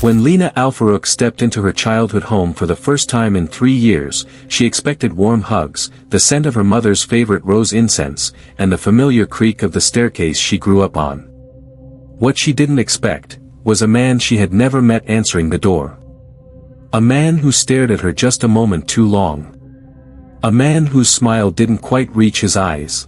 When Leena Al-Farouk stepped into her childhood home for the first time in 3 years, she expected warm hugs, the scent of her mother's favorite rose incense, and the familiar creak of the staircase she grew up on. What she didn't expect was a man she had never met answering the door. A man who stared at her just a moment too long. A man whose smile didn't quite reach his eyes.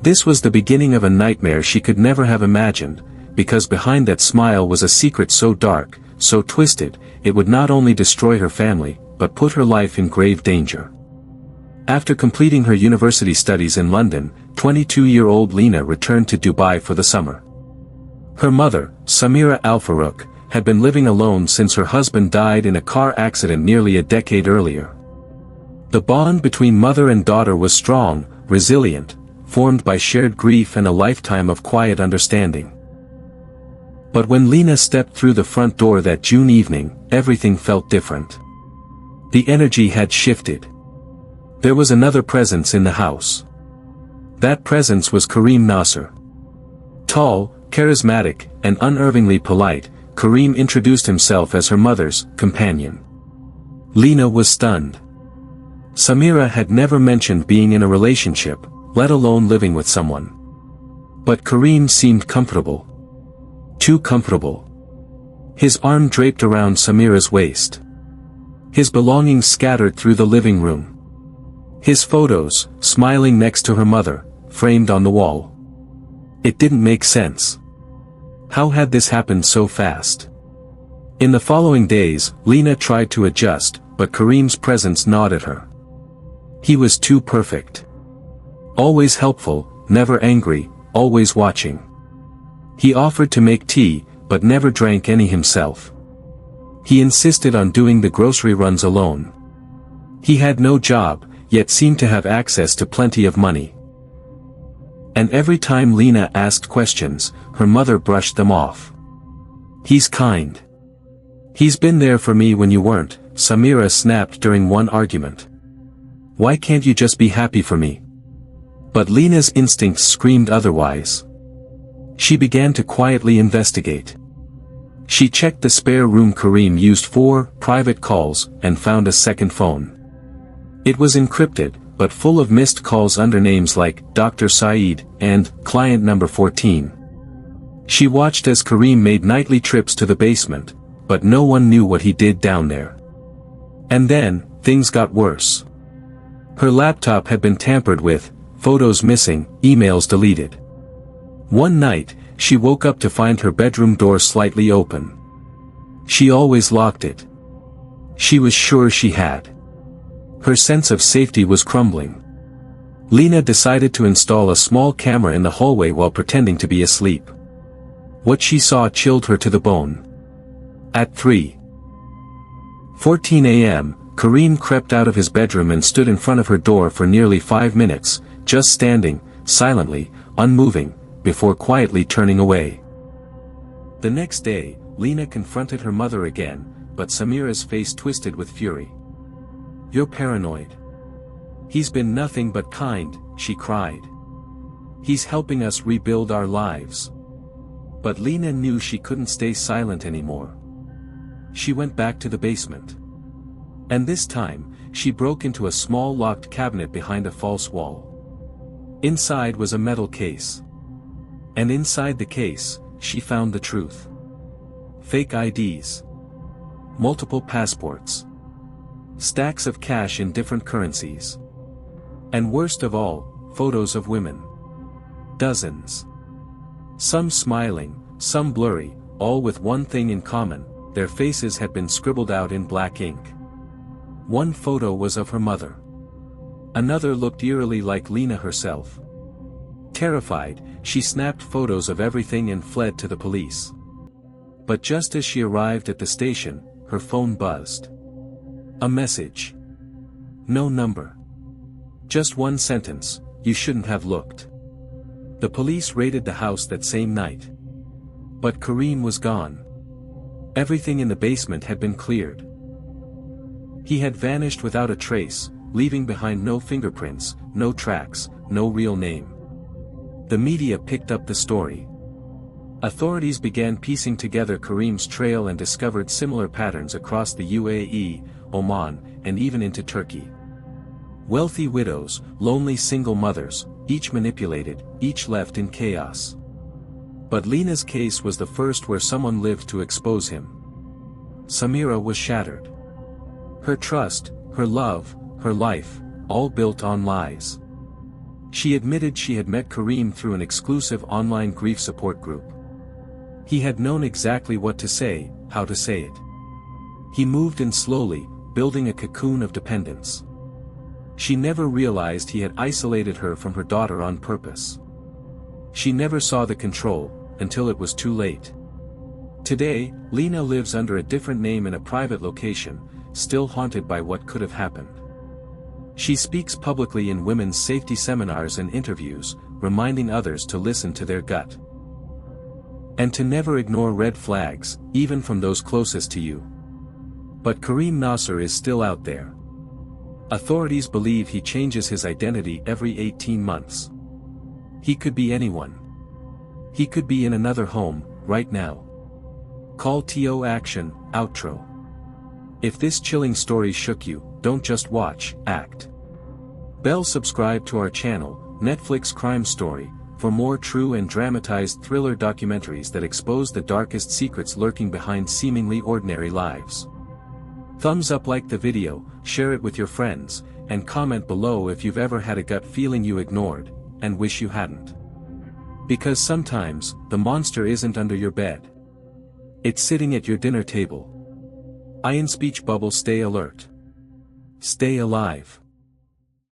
This was the beginning of a nightmare she could never have imagined, because behind that smile was a secret so dark, so twisted, it would not only destroy her family, but put her life in grave danger. After completing her university studies in London, 22-year-old Leena returned to Dubai for the summer. Her mother, Samira Al-Farouk, had been living alone since her husband died in a car accident nearly a decade earlier. The bond between mother and daughter was strong, resilient, formed by shared grief and a lifetime of quiet understanding. But when Leena stepped through the front door that June evening, everything felt different. The energy had shifted. There was another presence in the house. That presence was Kareem Nasser. Tall, charismatic, and unerringly polite, Kareem introduced himself as her mother's companion. Leena was stunned. Samira had never mentioned being in a relationship, let alone living with someone. But Kareem seemed comfortable. Too comfortable. His arm draped around Samira's waist. His belongings scattered through the living room. His photos, smiling next to her mother, framed on the wall. It didn't make sense. How had this happened so fast? In the following days, Leena tried to adjust, but Kareem's presence gnawed at her. He was too perfect. Always helpful, never angry, always watching. He offered to make tea, but never drank any himself. He insisted on doing the grocery runs alone. He had no job, yet seemed to have access to plenty of money. And every time Leena asked questions, her mother brushed them off. He's kind. He's been there for me when you weren't, Samira snapped during one argument. Why can't you just be happy for me? But Leena's instincts screamed otherwise. She began to quietly investigate. She checked the spare room Kareem used for private calls and found a second phone. It was encrypted, but full of missed calls under names like Dr. Saeed and Client Number 14. She watched as Kareem made nightly trips to the basement, but no one knew what he did down there. And then, things got worse. Her laptop had been tampered with, photos missing, emails deleted. One night, she woke up to find her bedroom door slightly open. She always locked it. She was sure she had. Her sense of safety was crumbling. Leena decided to install a small camera in the hallway while pretending to be asleep. What she saw chilled her to the bone. At 3:14 a.m., Kareem crept out of his bedroom and stood in front of her door for nearly 5 minutes, just standing, silently, unmoving, before quietly turning away. The next day, Leena confronted her mother again, but Samira's face twisted with fury. You're paranoid. He's been nothing but kind, she cried. He's helping us rebuild our lives. But Leena knew she couldn't stay silent anymore. She went back to the basement. And this time, she broke into a small locked cabinet behind a false wall. Inside was a metal case. And inside the case, she found the truth. Fake IDs. Multiple passports. Stacks of cash in different currencies. And worst of all, photos of women. Dozens. Some smiling, some blurry, all with one thing in common, their faces had been scribbled out in black ink. One photo was of her mother. Another looked eerily like Leena herself. Terrified, she snapped photos of everything and fled to the police. But just as she arrived at the station, her phone buzzed. A message. No number. Just one sentence, you shouldn't have looked. The police raided the house that same night. But Kareem was gone. Everything in the basement had been cleared. He had vanished without a trace, leaving behind no fingerprints, no tracks, no real name. The media picked up the story. Authorities began piecing together Kareem's trail and discovered similar patterns across the UAE, Oman, and even into Turkey. Wealthy widows, lonely single mothers, each manipulated, each left in chaos. But Leena's case was the first where someone lived to expose him. Samira was shattered. Her trust, her love, her life, all built on lies. She admitted she had met Kareem through an exclusive online grief support group. He had known exactly what to say, how to say it. He moved in slowly, building a cocoon of dependence. She never realized he had isolated her from her daughter on purpose. She never saw the control, until it was too late. Today, Leena lives under a different name in a private location, still haunted by what could have happened. She speaks publicly in women's safety seminars and interviews, reminding others to listen to their gut. And to never ignore red flags, even from those closest to you. But Kareem Nasser is still out there. Authorities believe he changes his identity every 18 months. He could be anyone. He could be in another home, right now. Call TO Action, outro. If this chilling story shook you, don't just watch, act. Subscribe to our channel, Netflix Crime Story, for more true and dramatized thriller documentaries that expose the darkest secrets lurking behind seemingly ordinary lives. Thumbs up, like the video, share it with your friends, and comment below if you've ever had a gut feeling you ignored, and wish you hadn't. Because sometimes, the monster isn't under your bed. It's sitting at your dinner table. Iron speech bubble, stay alert. Stay alive.